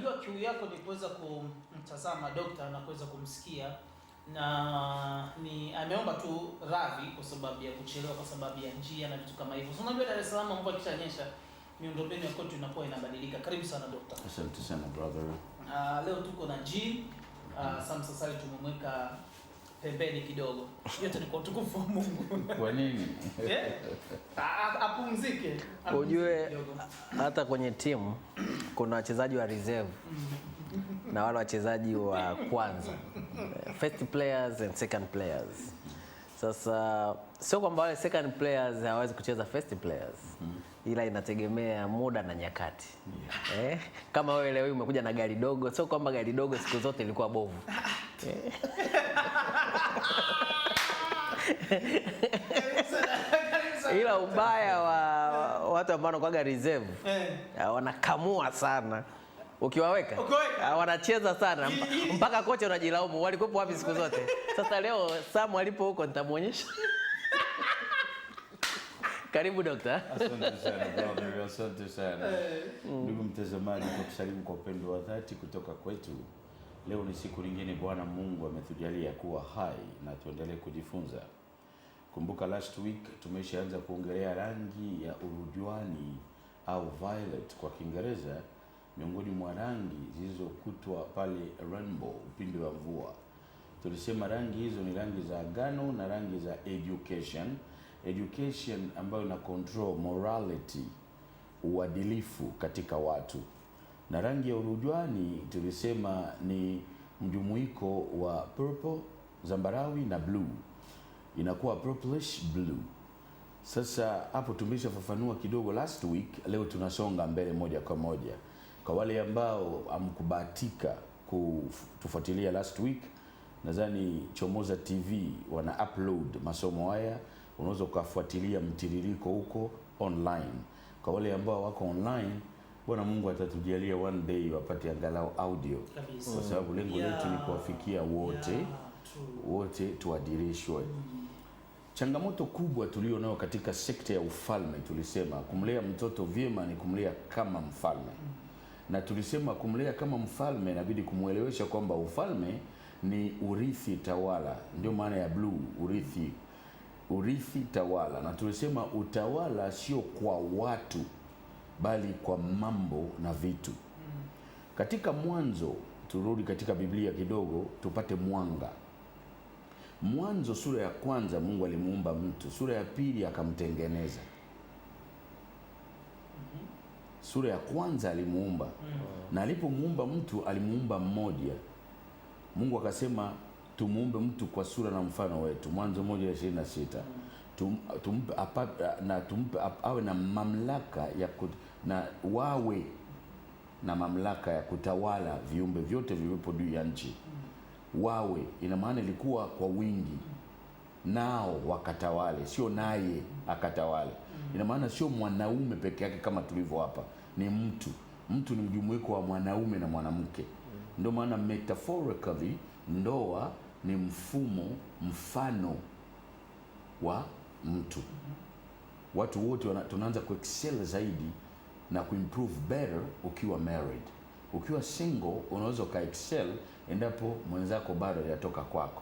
najua kiu yako ni kuweza kumtazama dokta na kuweza kumsikia, na ameomba tu radhi kwa sababu ya kuchelewa, kwa sababu ya njia na vitu kama hivyo. So unajua Dar es Salaam mvua ikishanyesha miundombinu ya kwetu inakuwa inabadilika. Karibu sana dokta. Asante sana brother. Leo tuko na G. Samsa Sali tumemweka pembeni kidogo. Yote ni kwa utukufu wa Mungu. Kwa nini? Apumzike. Ujue hata kwenye timu kuna wachezaji wa reserve na wale wachezaji wa kwanza, first players and second players. Sasa sio kwamba wale second players hawawezi kucheza first players, ila inategemea muda na nyakati. Kama wewe leo umekuja na gari dogo, sio kwamba gari dogo siku zote ilikuwa bovu. Ila ubaya wa watu ambao wanakuwa reserve wanakamua sana. Ukiwaweka wanacheza sana mpaka kocha unajilaumu, walikuwa wapi siku zote? Sasa leo Sam alipo huko nitamuonyesha. Karibu dokta. Asante sana brother, asante sana. Ndugu mtazamaji, tukusalimu kwa upendo wa dhati kutoka kwetu. Leo ni siku nyingine Bwana Mungu ametujalia kuwa hai na tuendelee kujifunza. Kumbuka last week tumeshaanza kuongelea rangi ya urujuani au violet kwa Kiingereza, miongoni mwa rangi zilizokutwa pale rainbow, upinde wa mvua. Tulisema rangi hizo ni rangi za agano na rangi za education. Education ambayo ina control morality, uadilifu katika watu. Na rangi ya urujuani tulisema ni mjumuiko wa purple, zambarawi na blue. Inakuwa purplish blue. Sasa hapo tumeshafafanua kidogo last week, leo tunasonga mbele moja kwa moja. Kwa wale ambao hamkubahatika kutufuatilia last week, nadhani Chomoza TV wana upload masomo haya, unaweza kufuatilia mtiririko huko online. Kwa wale ambao wako online, Bwana Mungu atatujalia one day wapate angalau audio, kwa sababu lengo letu ni kuwafikia wote tuadirishwe. Changamoto kubwa tulionayo katika sekta ya ufalme, tulisema kumlea mtoto vyema ni kumlea kama mfalme. Na tulisema kumlea kama mfalme inabidi kumuelewesha kwamba ufalme ni urithi tawala. Ndio maana ya blue, urithi tawala. Na tulisema utawala sio kwa watu bali kwa mambo na vitu. Katika Mwanzo, turudi katika Biblia kidogo tupate mwanga. Mwanzo sura ya kwanza Mungu alimuumba mtu, sura ya pili akamtengeneza. Sura ya kwanza alimuumba, na alipomuumba mtu alimuumba mmoja. Mungu akasema tumuumbe mtu kwa sura na mfano wetu, Mwanzo 1:26. Tumpe awe na mamlaka wawe na mamlaka ya kutawala viumbe vyote vilivyopo juu ya nchi. Wawe ina maana ilikuwa kwa wingi, nao wakatawale, sio naye akatawale. Ina maana sio mwanaume peke yake kama tulivyo hapa, ni mtu. Mtu ni mjumuiko wa mwanaume na mwanamke. Ndio maana metaphorically ndoa ni mfano wa mtu. Watu wote tunaanza kuexcel zaidi na kuimprove better ukiwa married. Ukiwa single unaweza ukaexcel endapo mwenzako bado hajatoka kwako.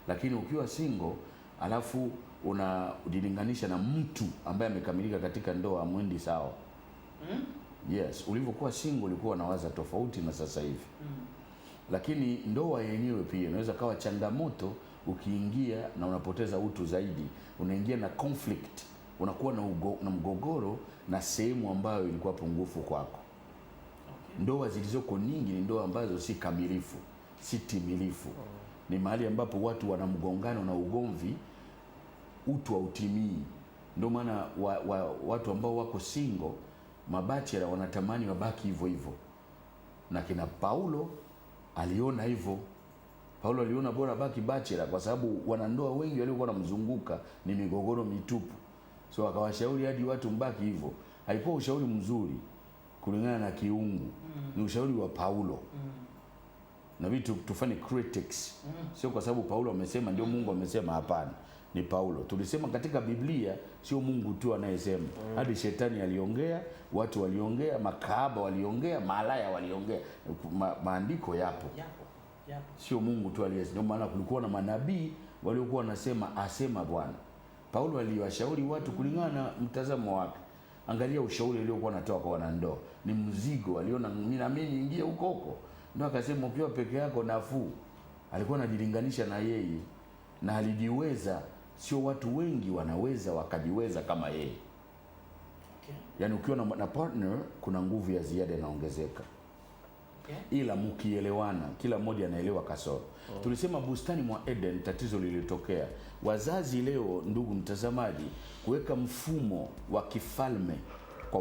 Lakini ukiwa single alafu unajilinganisha na mtu ambaye amekamilika katika ndoa, mwendi sawa. Yes, ulivyokuwa single ulikuwa unawaza tofauti na sasa hivi. Lakini ndoa yenyewe pia inaweza kawa changamoto ukiingia na unapoteza utu zaidi. Unaingia na conflict, unakuwa na mgogoro na sehemu ambayo ilikuwa pungufu kwako. Ndoa zilizoko nyingi ni ndoa ambazo si kamilifu, si timilifu. Ni mahali ambapo watu wana mgongano na ugomvi, utu hautimii. Ndio maana watu ambao wako single, mabachela wanatamani wabaki hivyo hivyo. Na kina Paulo aliona hivyo. Paulo aliona bora baki bachela kwa sababu wanandoa wengi waliokuwa wanamzunguka ni migogoro mitupu. So akawashauri hadi watu mbaki hivyo. Haikuwa ushauri mzuri kulingana na kiungu. Ni ushauri wa Paulo. Na vitu tufanye critics. Sio kwa sababu Paulo amesema ndio Mungu amesema, hapana. ni Paulo. Tulisema katika Biblia sio Mungu tu anayesema, hadi shetani aliongea, watu waliongea, makahaba waliongea, malaya waliongea. Maandiko yapo. Sio Mungu tu aliyesema. Ndio maana kulikuwa na manabii waliokuwa wanasema asema Bwana. Paulo aliwashauri watu kulingana na mtazamo wake. Angalia ushauri aliokuwa anatoa kwa wanandoa. Ni mzigo, aliona mimi niingie huko. Ndio akasema ukiwa peke yako nafuu. Alikuwa anajilinganisha na yeye na alijiweza. Sio watu wengi wanaweza wakajiweza kama yeye. Yaani ukiwa na partner kuna nguvu ya ziada inaongezeka. Ila mkielewana, kila mmoja anaelewa kasoro. Tulisema bustani mwa Eden tatizo lilitokea. Wazazi leo, ndugu mtazamaji, kuweka mfumo wa kifalme kwa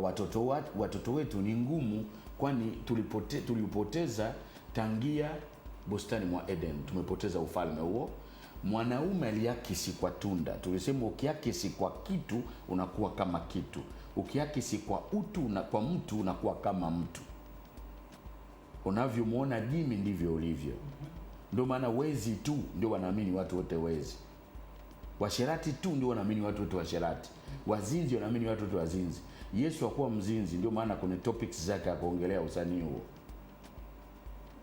watoto wetu ni ngumu, kwani tulipoteza tangia bustani mwa Eden. Tumepoteza ufalme huo. Mwanaume aliakisi kwa tunda. Tulisema ukiakisi kwa kitu unakuwa kama kitu. Ukiakisi kwa utu na kwa mtu unakuwa kama mtu. Unavyomuona Jimmy ndivyo ulivyo. Ndio maana wezi tu ndio wanaamini watu wote wezi. Washerati tu ndio wanaamini watu wote washerati. Wazinzi wanaamini watu wote wazinzi. Yesu hakuwa mzinzi, ndio maana kwenye topics zake akaongelea usanii huo.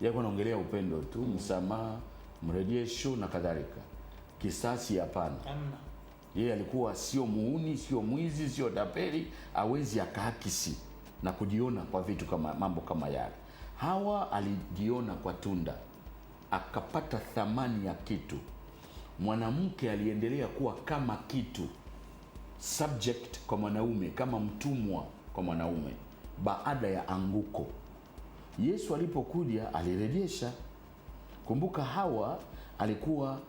Yeye anaongelea upendo tu, msamaha, mrejesho na kadhalika. Kisasi hapana. Yeye alikuwa sio muuni, sio mwizi, sio tapeli, hawezi akaakisi na kujiona kwa vitu kama mambo kama yale. Hawa alijiona kwa tunda, akapata thamani ya kitu. Mwanamke aliendelea kuwa kama kitu, subject kwa mwanaume, kama mtumwa kwa mwanaume baada ya anguko. Yesu alipokuja alirejesha. Kumbuka Hawa alikuwa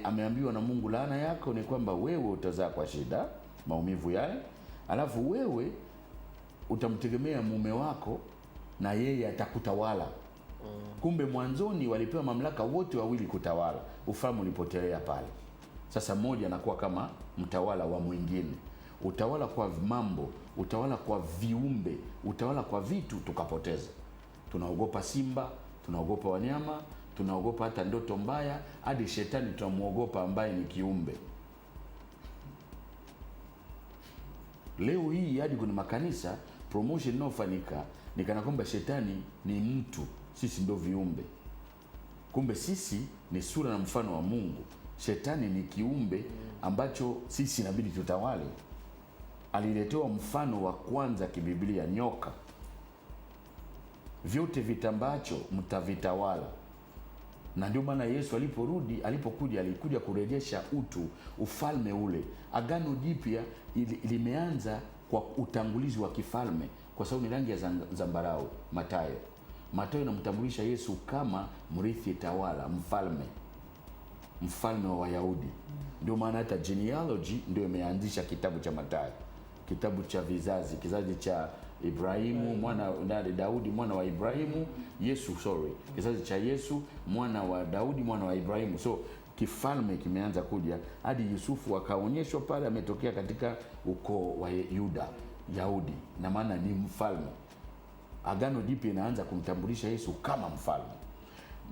ameambiwa na Mungu, laana yako ni kwamba wewe utazaa kwa shida, maumivu yale, alafu wewe utamtegemea mume wako na yeye atakutawala. Kumbe mwanzoni walipewa mamlaka wote wawili kutawala. Ufalme ulipotelea pale. Sasa mmoja anakuwa kama mtawala wa mwingine. Utawala kwa mambo, utawala kwa viumbe, utawala kwa vitu tukapoteza. Tunaogopa simba, tunaogopa wanyama, tunaogopa hata ndoto mbaya, hadi shetani tunamuogopa ambaye ni kiumbe. Leo hii hadi kwenye makanisa promotion inayofanyika ni kana kwamba shetani ni mtu, sisi ndio viumbe. Kumbe sisi ni sura na mfano wa Mungu. Shetani ni kiumbe ambacho sisi inabidi tutawale. Aliletewa mfano wa kwanza kibiblia, nyoka. Vyote vitambacho mtavitawala. Na ndio maana Yesu alipokuja alikuja kurejesha utu, ufalme ule. Agano Jipya limeanza kwa utangulizi wa kifalme, kwa sababu ni rangi ya zambarau. Mathayo inamtambulisha Yesu kama mrithi tawala, mfalme wa Wayahudi. Ndio maana hata genealogy ndio imeanzisha kitabu cha Mathayo, kitabu cha kizazi cha Ibrahimu, mwana wa Daudi, mwana wa Ibrahimu, kizazi cha Yesu, mwana wa Daudi, mwana wa Ibrahimu. So kifalme kimeanza kuja, hadi Yusufu akaonyeshwa pale ametokea katika ukoo wa Yahudi, na maana ni mfalme. Agano Jipya inaanza kumtambulisha Yesu kama mfalme.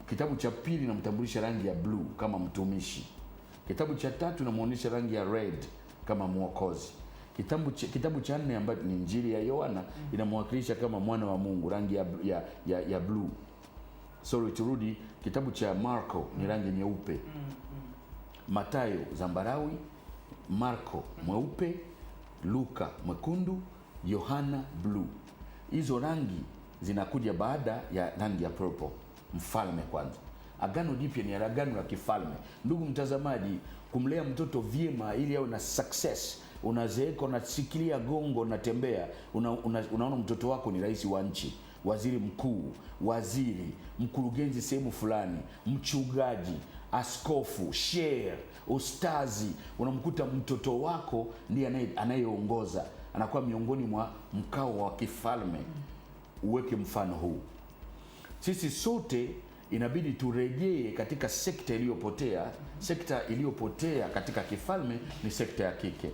Kitabu cha pili inamtambulisha rangi ya blue kama mtumishi. Kitabu cha tatu inamuonyesha rangi ya red kama mwokozi. Kitabu cha 4 ambacho ni Injili ya Yohana inamwakilisha kama mwana wa Mungu, rangi ya blue. Turudi kitabu cha Marko ni rangi nyeupe. Mathayo zambarawi, Marko mweupe, Luka mwekundu, Yohana blue. Hizo rangi zinakuja baada ya rangi ya purple, mfalme kwanza. Agano Jipya ni agano la kifalme. Ndugu mtazamaji, kumlea mtoto vyema ili awe na success, unazeeka unasikilia gongo, unatembea, unaona mtoto wako ni rais wa nchi, waziri mkuu, waziri, mkurugenzi sehemu fulani, mchungaji, askofu, shehe, ustazi. Unamkuta mtoto wako ndiye anayeongoza, anakuwa miongoni mwa mkao wa kifalme. Uweke mfano huu. Sisi sote inabidi turejee katika sekta iliyopotea. Sekta iliyopotea katika kifalme ni sekta ya kike.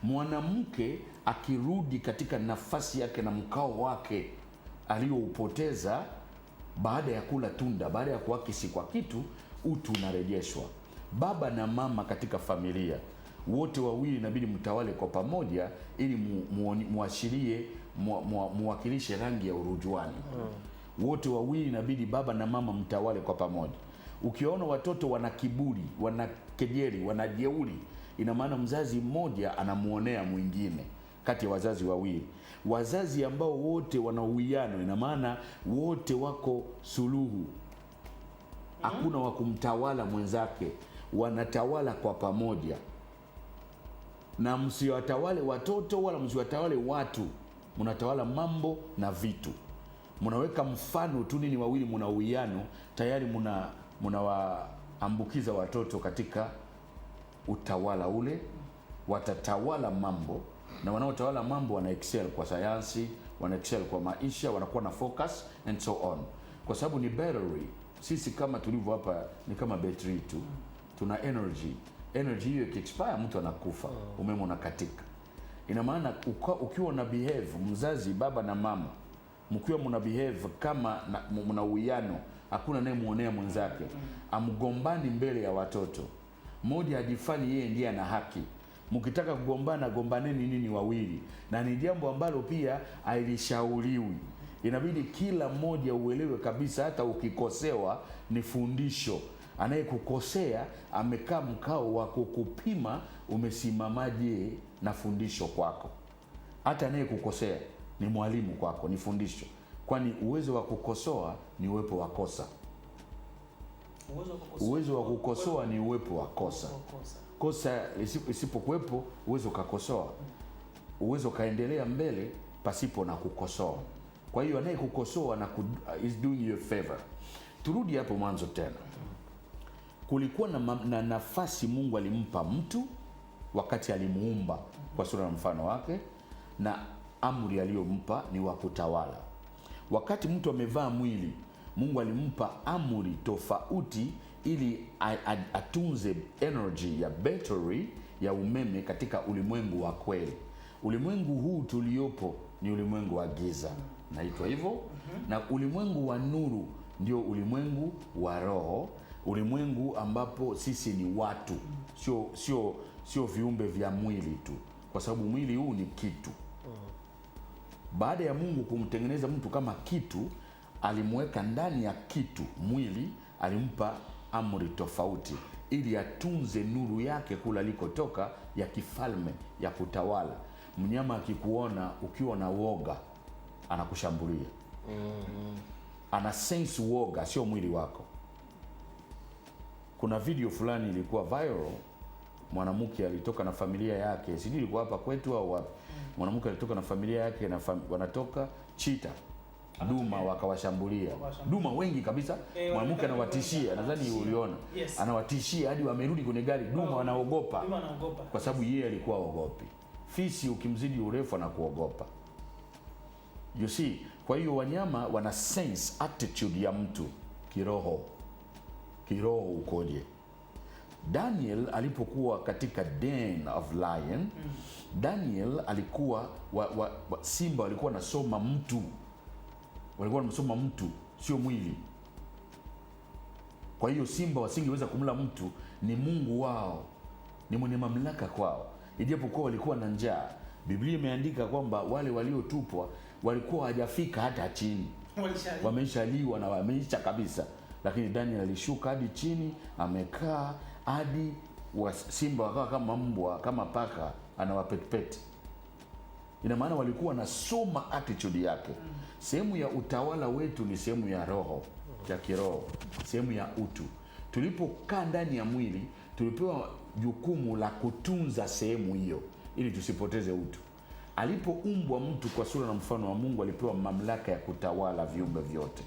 Mwanamke akirudi katika nafasi yake na mkao wake aliyoupoteza baada ya kula tunda, baada ya kuakisi kwa kitu, utu unarejeshwa. Baba na mama katika familia wote wawili inabidi mtawale kwa pamoja, ili muashirie muwakilishe rangi ya urujuani. Wote wawili inabidi baba na mama mtawale kwa pamoja. Ukiona watoto wana kiburi, wana kejeli, wana jeuri, ina maana mzazi mmoja anamuonea mwingine kati ya wazazi wawili. Wazazi ambao wote wana uwiano, ina maana wote wako suluhu, hakuna wa kumtawala mwenzake, wanatawala kwa pamoja. Na msiwatawale watoto wala msiwatawale watu, mnatawala mambo na vitu. Mnaweka mfano tu nini wawili mna uwiano, tayari mnawaambukiza watoto katika utawala ule. Watatawala mambo, na wanaotawala mambo wana excel kwa sayansi, wana excel kwa maisha, wanakuwa na focus and so on, kwa sababu ni battery. Sisi kama tulivyo hapa ni kama battery tu, tuna energy. Energy hiyo ikiexpire mtu anakufa, umeme unakatika. Ina maana ukiwa na behave, mzazi baba na mama mkiwa mna behave kama mna uwiano, hakuna naye muonea mwenzake, amgombani mbele ya watoto, mmoja ajifanye yeye ndiye ana haki. Mkitaka kugombana, gombaneni nini wawili, na ni jambo ambalo pia hailishauriwi. Inabidi kila mmoja uelewe kabisa, hata ukikosewa ni fundisho. Anayekukosea amekaa mkao wa kukupima umesimamaje na fundisho kwako. Hata anayekukosea ni mwalimu kwako, ni fundisho, kwani uwezo wa kukosoa ni uwepo wa kosa. Uwezo wa kukosoa ni uwepo wa kosa. Kosa isipokuwepo uwezo ukakosoa, uwezo kaendelea mbele pasipo na kukosoa. Kwa hiyo anayekukosoa na is doing you a favor. Turudi hapo mwanzo tena. Kulikuwa na nafasi Mungu alimpa mtu wakati alimuumba kwa sura na mfano wake, na amri aliyompa ni wa kutawala. Wakati mtu amevaa mwili, Mungu alimpa amri tofauti ili atunze energy ya battery ya umeme katika ulimwengu wa kweli. Ulimwengu huu tuliopo ni ulimwengu wa giza, naitwa hivyo, na ulimwengu wa nuru ndio ulimwengu wa roho, ulimwengu ambapo sisi ni watu, sio viumbe vya mwili tu, kwa sababu mwili huu ni kitu. Baada ya Mungu kumtengeneza mtu kama kitu, alimweka ndani ya kitu mwili, alimpa amri tofauti ili atunze nuru yake kula alikotoka ya kifalme ya kutawala. Mnyama akikuona ukiwa na woga anakushambulia. Ana sense woga, sio mwili wako. Kuna video fulani ilikuwa viral, mwanamke alitoka na familia yake, sijui ilikuwa hapa kwetu au wapi. Mwanamke alitoka na familia yake na wanatoka cheetah, duma wakawashambulia. Duma wengi kabisa. Mwanamke anawatishia, nadhani uliona. Anawatishia hadi wamerudi kwenye gari. Duma wanaogopa. Kwa sababu yeye alikuwa ogopi. Fisi ukimzidi urefu anakuogopa. You see, kwa hiyo wanyama wana sense attitude ya mtu kiroho. Kiroho ukoje? Daniel alipokuwa katika den of lion, Daniel alikuwa simba walikuwa nasoma mtu. Walikuwa wanasoma mtu, sio mwili. Kwa hiyo simba wasingeweza kumla mtu, ni Mungu wao, ni mwenye mamlaka kwao. Ijapokuwa walikuwa na njaa, Biblia imeandika kwamba wale waliotupwa walikuwa hawajafika hata chini. Wameshaliwa na wameisha kabisa. Lakini Daniel alishuka hadi chini, amekaa hadi simba wakawa kama mbwa, kama paka, anawapetipeti. Ina maana walikuwa nasoma attitude yake. Sehemu ya utawala wetu ni sehemu ya roho, ya kiroho, sehemu ya utu. Tulipokaa ndani ya mwili, tulipewa jukumu la kutunza sehemu hiyo ili tusipoteze utu. Alipoumbwa mtu kwa sura na mfano wa Mungu, alipewa mamlaka ya kutawala viumbe vyote.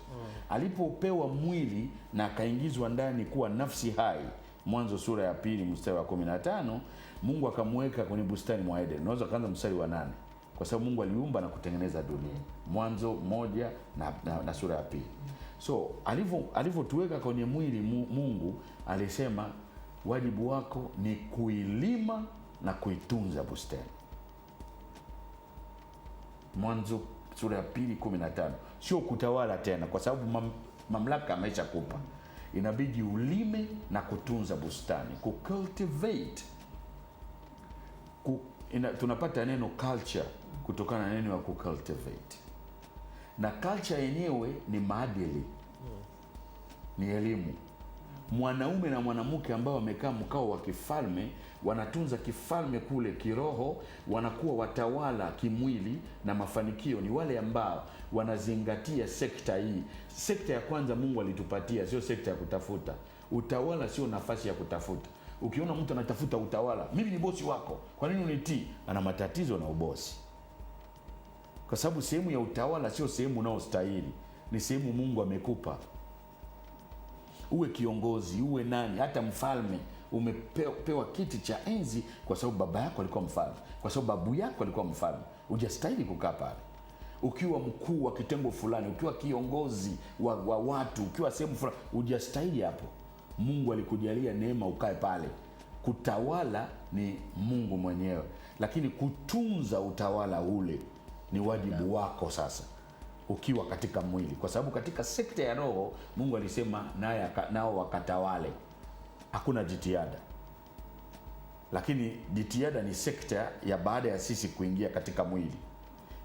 Alipopewa mwili na akaingizwa ndani kuwa nafsi hai, Mwanzo sura ya 2 mstari wa 15, Mungu akamweka kwenye bustani mwa Eden. Unaweza kuanza mstari wa 8, kwa sababu Mungu aliumba na kutengeneza dunia. Mwanzo 1 na sura ya 2. So alivyotuweka kwenye mwili, Mungu alisema wajibu wako ni kuilima na kuitunza bustani. Mwanzo sura ya 2:15. Sio kutawala tena, kwa sababu mamlaka ameshakupa. inabidi ulime na kutunza bustani, kucultivate. Tunapata neno culture kutokana na neno ya kucultivate, na culture yenyewe ni maadili, ni elimu. Mwanaume na mwanamke ambao wamekaa mkao wa kifalme, wanatunza kifalme kule kiroho, wanakuwa watawala kimwili na mafanikio, ni wale ambao wanazingatia sekta hii. Sekta ya kwanza Mungu alitupatia, sio sekta ya kutafuta utawala, sio nafasi ya kutafuta. Ukiona mtu anatafuta utawala, mimi ni bosi wako, kwa nini unitii? Ana matatizo na ubosi, kwa sababu sehemu ya utawala sio sehemu unaostahili, ni sehemu Mungu amekupa. Uwe kiongozi, uwe nani, hata mfalme, umepewa kiti cha enzi kwa sababu baba yako alikuwa mfalme, kwa sababu babu yako alikuwa mfalme. Hujastahili kukaa pale. Ukiwa mkuu wa kitengo fulani, ukiwa kiongozi wa watu, ukiwa sehemu fulani, hujastahili hapo. Mungu alikujalia neema ukae pale. Kutawala ni Mungu mwenyewe, lakini kutunza utawala ule ni wajibu wako sasa, ukiwa katika mwili, kwa sababu katika sekta ya roho Mungu alisema nao wakatawale. Hakuna jitihada, lakini jitihada ni sekta ya baada ya sisi kuingia katika mwili.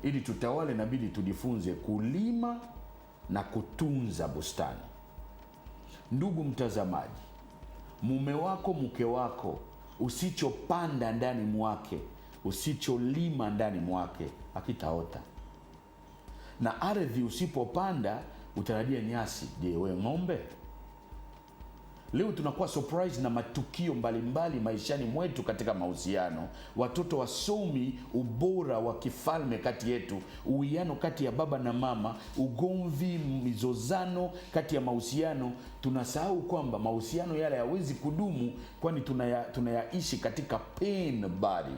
Ili tutawale, inabidi tujifunze kulima na kutunza bustani. Ndugu mtazamaji, mume wako, mke wako, usichopanda ndani mwake, usicholima ndani mwake, hakitaota. Na ardhi usipopanda utarajia nyasi. Je, we ng'ombe? Leo tunakuwa surprise na matukio mbalimbali maishani mwetu katika mahusiano. Watoto wasomi ubora wa kifalme kati yetu, uwiano kati ya baba na mama, ugomvi, mizozano kati ya mahusiano. Tunasahau kwamba mahusiano yale hayawezi kudumu, kwani tunayaishi katika pain body.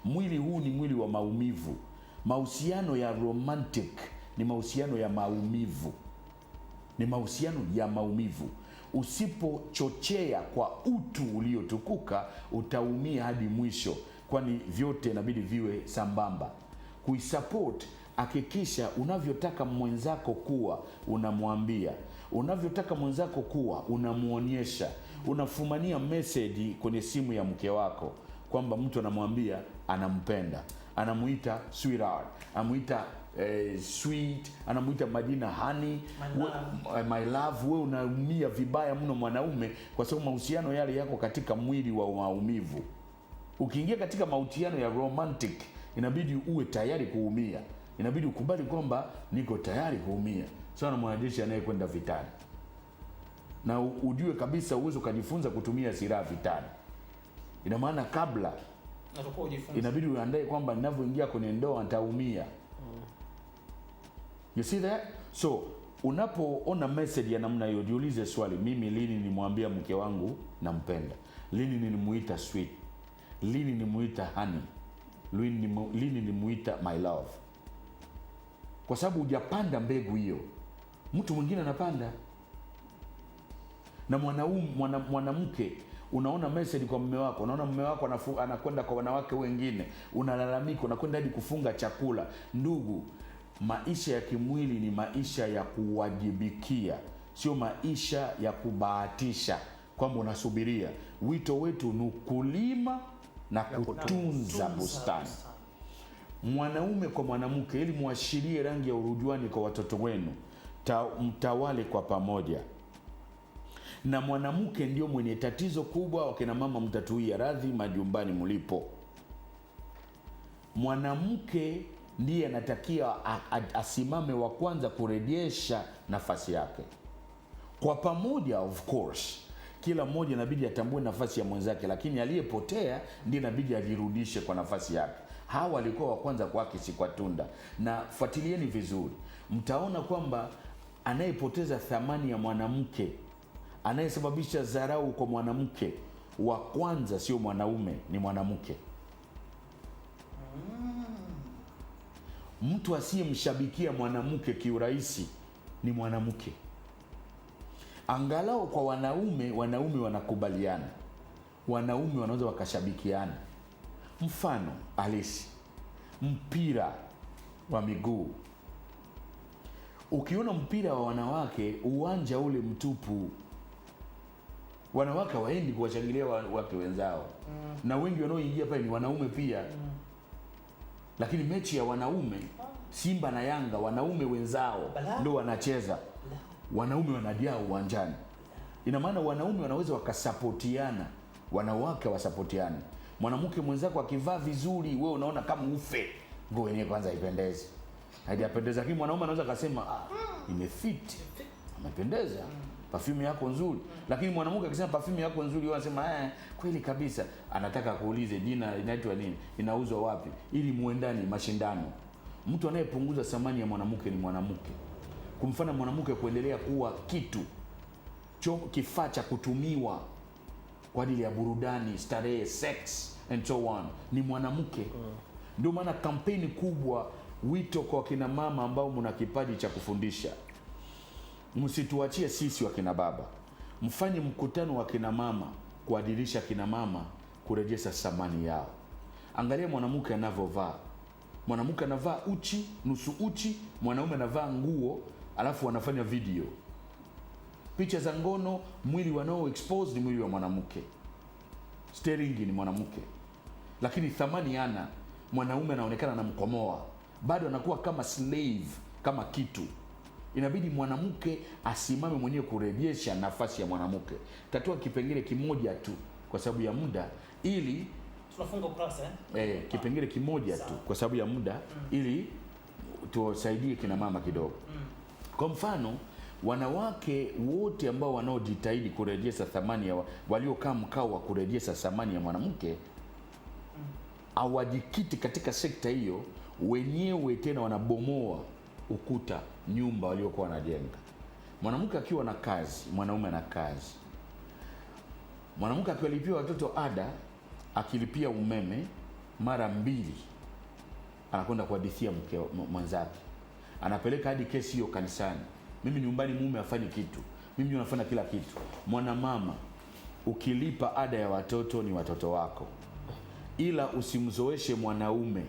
Mwili huu ni mwili wa maumivu. Mahusiano ya romantic ni mahusiano ya maumivu, ni mahusiano ya maumivu. Usipochochea kwa utu uliotukuka, utaumia hadi mwisho, kwani vyote inabidi viwe sambamba. Kuisupport, hakikisha unavyotaka mwenzako kuwa unamwambia, unavyotaka mwenzako kuwa unamuonyesha. Unafumania message kwenye simu ya mke wako kwamba mtu anamwambia anampenda, anamuita sweetheart, anamuita sweet, anamuita majina honey, my love. Wewe unaumia vibaya mno mwanaume, kwa sababu mahusiano yale yako katika mwili wa maumivu. Ukiingia katika mahusiano ya romantic, inabidi uwe tayari kuumia, inabidi ukubali kwamba niko tayari kuumia. Sana mwanajeshi anayekwenda vitani, na ujue kabisa uwezo kujifunza kutumia silaha vitani. Ina maana kabla inabidi uandae kwamba ninavyoingia kwenye ndoa nitaumia. You see that? So unapoona message ya namna hiyo, jiulize swali, mimi lini nimwambia mke wangu nampenda? Lini nilimuita sweet? Lini nimuita honey? Lini nimuita my love? Kwa sababu hujapanda mbegu hiyo, mtu mwingine anapanda. Na mwanamke, unaona message kwa mume wako, unaona mume wako anakwenda kwa wanawake wengine, unalalamika, unakwenda hadi kufunga chakula. Ndugu, maisha ya kimwili ni maisha ya kuwajibikia, sio maisha ya kubahatisha kwamba unasubiria. Wito wetu ni kulima na kutunza bustani. Mwanaume kwa mwanamke, ili muashirie rangi ya urujuani kwa watoto wenu, mtawale kwa pamoja. Na mwanamke ndio mwenye tatizo kubwa. Wakina mama, mtatuia radhi majumbani mlipo. Mwanamke ndiye anatakiwa asimame wa kwanza kurejesha nafasi yake. Kwa pamoja, of course, kila mmoja inabidi atambue nafasi ya mwenzake, lakini aliyepotea ndiye inabidi ajirudishe kwa nafasi yake. Hawa walikuwa wa kwanza kwake, si kwa tunda. Na fuatilieni vizuri, mtaona kwamba anayepoteza thamani ya mwanamke, anayesababisha dharau kwa mwanamke, wa kwanza sio mwanaume, ni mwanamke. Mtu asiyemshabikia mwanamke kiurahisi ni mwanamke. Angalau kwa wanaume wanakubaliana, wanaume wanaweza wakashabikiana. Mfano halisi, mpira wa miguu. Ukiona mpira wa wanawake, uwanja ule mtupu, Wanawake waendi kuwashangilia wake wenzao. Na wengi wanaoingia pale ni wanaume pia. Lakini mechi ya wanaume Simba na Yanga, wanaume wenzao ndio wanacheza. Wanaume wanajaa uwanjani. Ina maana wanaume wanaweza wakasapotiana, wanawake wasapotiane. Mwanamke mwenzako akivaa vizuri, wewe unaona kama ufe. Nguo yenyewe kwanza haipendezi. Haijapendeza, lakini mwanaume anaweza kusema imefit. Amependeza. Perfume yako nzuri. Lakini mwanamke akisema perfume yako nzuri, wewe unasema kweli kabisa. Anataka kuulize jina inaitwa nini? Inauzwa wapi? Ili muendane mashindano. Mtu anayepunguza thamani ya mwanamke ni mwanamke. Kumfanya mwanamke kuendelea kuwa kitu kifaa cha kutumiwa kwa ajili ya burudani, starehe, sex and so on ni mwanamke. Ndio maana kampeni kubwa, wito kwa kina mama ambao mna kipaji cha kufundisha, msituachie sisi wa kina baba, mfanye mkutano wa kina mama kuadilisha kina mama kurejesha thamani yao. Angalia mwanamke anavyovaa. Mwanamke anavaa uchi, nusu uchi, mwanaume anavaa nguo, alafu wanafanya video. Picha za ngono, mwili wanao expose ni mwili wa mwanamke. Steering ni mwanamke. Lakini thamani ana mwanaume anaonekana anamkomoa. Bado anakuwa kama slave, kama kitu. Inabidi mwanamke asimame mwenyewe kurejesha nafasi ya mwanamke. Tatoa kipengele kimoja tu kwa sababu ya muda ili tunafunga ukurasa kipengele kimoja tu kwa sababu ya muda ili tuwasaidie kina mama kidogo. Kwa mfano, wanawake wote ambao wanaojitahidi kurejesha thamani ya waliokaa mkao wa kurejesha thamani ya mwanamke hawajikiti katika sekta hiyo, wenyewe tena wanabomoa ukuta nyumba waliokuwa wanajenga. Mwanamke akiwa na kazi, mwanaume ana kazi. Mwanamke akiwalipia watoto ada, akilipia umeme mara 2, anakwenda kuhadithia mke mwenzake. Anapeleka hadi kesi hiyo kanisani. Mimi nyumbani mume afanye kitu, mimi ndio nafanya kila kitu. Mwanamama, ukilipa ada ya watoto ni watoto wako, ila usimzoeshe mwanaume.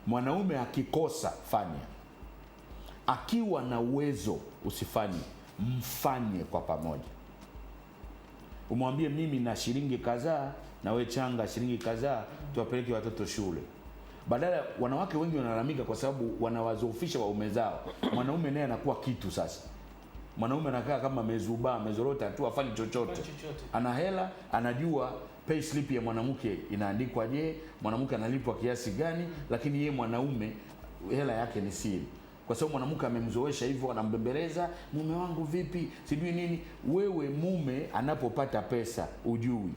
Mwanaume akikosa fanya, akiwa na uwezo usifanye, mfanye kwa pamoja. Umwambie mimi na shilingi kadhaa na wewe changa shilingi kadhaa, tuwapeleke watoto shule. Badala wanawake wengi wanalalamika kwa sababu wanawazoofisha waume zao. Mwanaume naye anakuwa kitu sasa. Mwanaume anakaa kama mezorota tu, afanye chochote. Ana hela, anajua pay slip ya mwanamke inaandikwa mwanamke analipwa kiasi gani, lakini yeye mwanaume hela yake ni siri. Kwa sababu mwanamke amemzoesha hivyo, anambembeleza, mume wangu vipi, sijui nini. Wewe mume anapopata pesa ujui.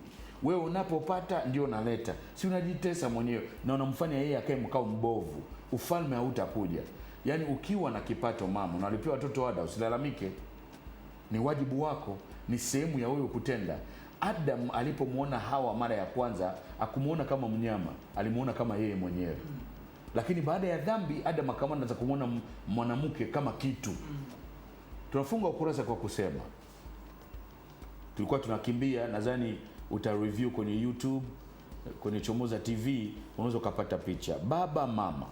Wewe unapopata ndio naleta. Si unajitesa mwenyewe na unamfanya yeye akae mkao mbovu. Ufalme hautakuja. Yaani ukiwa na kipato mama, unalipia watoto ada, usilalamike. Ni wajibu wako, ni sehemu ya wewe kutenda. Adam alipomuona Hawa mara ya kwanza, akumuona kama mnyama, alimuona kama yeye mwenyewe. Lakini baada ya dhambi, Adam akaanza kumuona mwanamke kama kitu. Tunafunga ukurasa kwa kusema, tulikuwa tunakimbia, nadhani utareview kwenye YouTube, kwenye Chomoza TV, unaweza kupata picha. Baba, mama,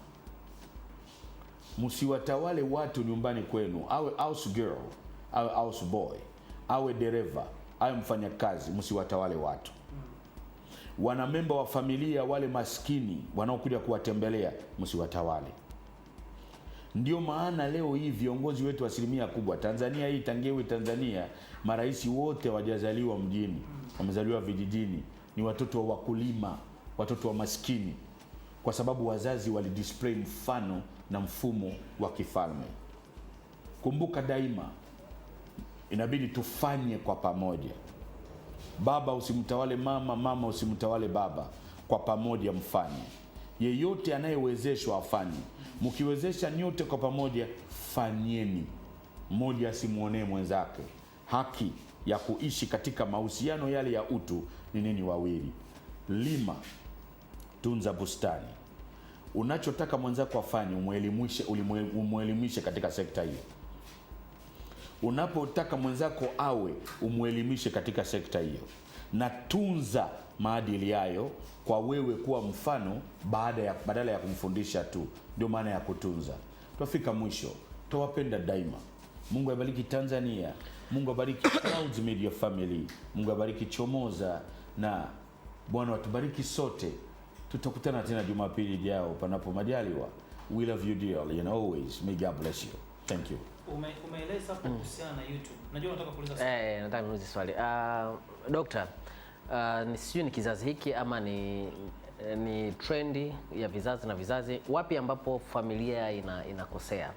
msiwatawale watu nyumbani kwenu. Awe house girl, awe house boy, awe dereva, awe mfanyakazi, msiwatawale watu. Wanamemba wa familia wale maskini wanaokuja kuwatembelea, msiwatawale. Ndio maana leo hii viongozi wetu asilimia kubwa Tanzania hii, tangewe Tanzania, marais wote wajazaliwa mjini, wamezaliwa vijijini, ni watoto wa wakulima, watoto wa maskini, kwa sababu wazazi walidisplay mfano na mfumo wa kifalme. Kumbuka daima, inabidi tufanye kwa pamoja. Baba usimtawale mama, mama usimtawale baba, kwa pamoja mfanye. Yeyote anayewezeshwa afanye. Mkiwezesha nyote kwa pamoja, fanyeni. Mmoja asimuonee mwenzake. Haki ya kuishi katika mahusiano yale ya utu ni nini? Wawili. Lima, tunza bustani. Unachotaka mwenzako afanye, umuelimishe katika sekta hiyo. Unapotaka mwenzako awe, umuelimishe katika sekta hiyo. Na tunza maadili hayo kwa wewe kuwa mfano badala ya kumfundisha tu. Ndio maana ya kutunza. Tuafika mwisho. Tuwapenda daima. Mungu abariki Tanzania. Mungu abariki Clouds Media Family, Mungu abariki Chomoza, na Bwana watubariki sote. Tutakutana tena Jumapili ijayo panapo majaliwa. We love you dearly and always. May God bless you. Thank you. Umeeleza hapo kuhusiana na YouTube. Najua unataka kuuliza swali. Nataka niulize swali. Doctor, sijui ni kizazi hiki ama ni trendi ya vizazi na vizazi, wapi ambapo familia inakosea?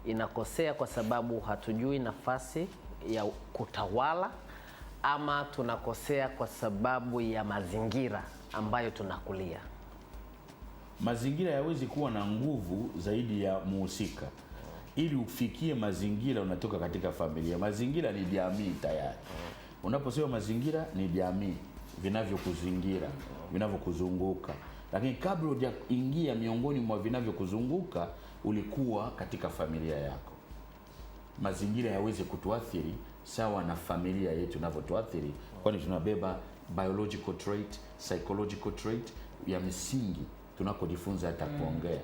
Inakosea kwa sababu hatujui nafasi ya kutawala, ama tunakosea kwa sababu ya mazingira ambayo tunakulia? Mazingira yawezi kuwa na nguvu zaidi ya muhusika. Ili ufikie mazingira unatoka katika familia. Mazingira ni jamii tayari. Unaposema mazingira ni jamii, vinavyokuzingira, vinavyokuzunguka. Lakini kabla hujaingia miongoni mwa vinavyokuzunguka, ulikuwa katika familia yako. Mazingira yaweze kutuathiri sawa na familia yetu inavyotuathiri, kwani tunabeba biological trait, psychological trait ya misingi tunakojifunza hata kuongea.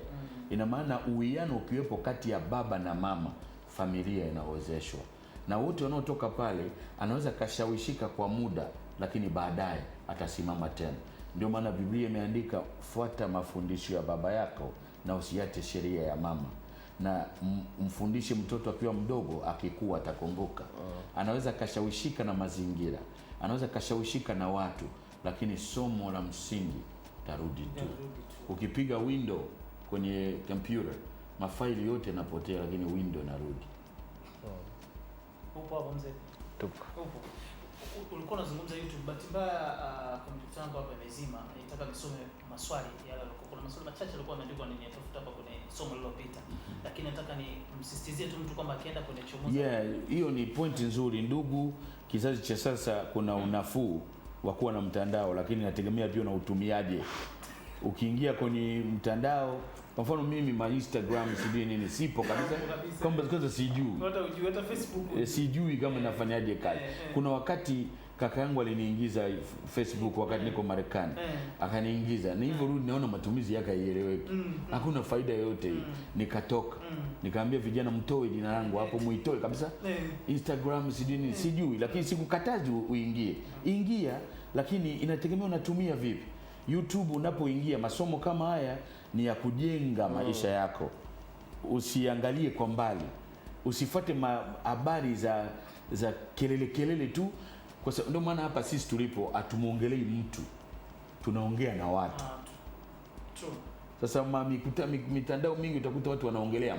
Ina maana uwiano ukiwepo kati ya baba na mama, familia inawezeshwa. Na wote wanaotoka pale anaweza kashawishika kwa muda, lakini baadaye atasimama tena. Ndio maana Biblia imeandika, fuata mafundisho ya baba yako na usiache sheria ya mama. Na mfundishe mtoto akiwa mdogo, akikua atakumbuka. Anaweza kashawishika na mazingira, anaweza kashawishika na watu, lakini somo la msingi tarudi tu. Ukipiga window kwenye computer, mafaili yote yanapotea, lakini window inarudi. Upo hapo mzee? Tupo. Upo. Ulikuwa unazungumza YouTube, bahati mbaya kompyuta yangu hapa imezima. Nitaka nisome maswali yale yalikuwa. Kuna maswali machache yalikuwa yameandikwa nitafuta hapa kwenye somo lililopita. Lakini nataka ni msisitizie tu mtu kwamba akienda kwenye Chomoza. Hiyo ni point nzuri ndugu. Kizazi cha sasa kuna unafuu wa kuwa na mtandao, lakini inategemea pia na utumiaje. Ukiingia kwenye mtandao, kwa mfano mimi ma Instagram sijui nini sipo kabisa, kama sijui hata Facebook sijui kama nafanyaje kazi. Kuna wakati kaka yangu aliniingiza Facebook wakati niko Marekani, akaniingiza, na hivyo rudi naona matumizi yake haieleweki, hakuna faida yoyote hii. Nikatoka nikaambia vijana, mtoe jina langu hapo, muitoe kabisa Instagram sijui nini sijui, lakini sikukatazi uingie, ingia, lakini inategemea unatumia vipi. YouTube unapoingia, masomo kama haya ni ya kujenga maisha yako. Usiangalie kwa mbali, usifuate habari za kelele tu, kwa sababu ndio maana hapa sisi tulipo hatumuongelei mtu, tunaongea na watu. Sasa mitandao mingi utakuta watu wanaongelea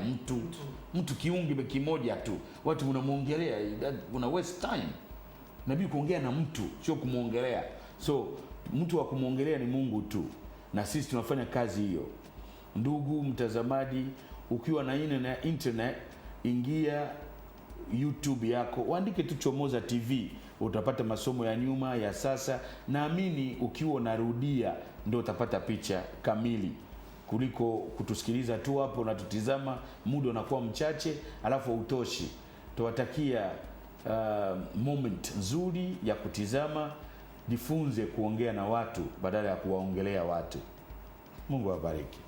mtu kiungi kimoja tu, watu unamuongelea, una waste time. Nabii kuongea na mtu, sio kumuongelea. So mtu wa kumuongelea ni Mungu tu, na sisi tunafanya kazi hiyo. Ndugu mtazamaji, ukiwa na internet, ingia YouTube yako, uandike tu Chomoza TV, utapata masomo ya nyuma, ya sasa. Naamini ukiwa unarudia ndio utapata picha kamili, kuliko kutusikiliza tu hapo na tutizama, muda unakuwa mchache alafu utoshi. Tuwatakia moment nzuri ya kutizama. Jifunze kuongea na watu badala ya kuwaongelea watu. Mungu awabariki.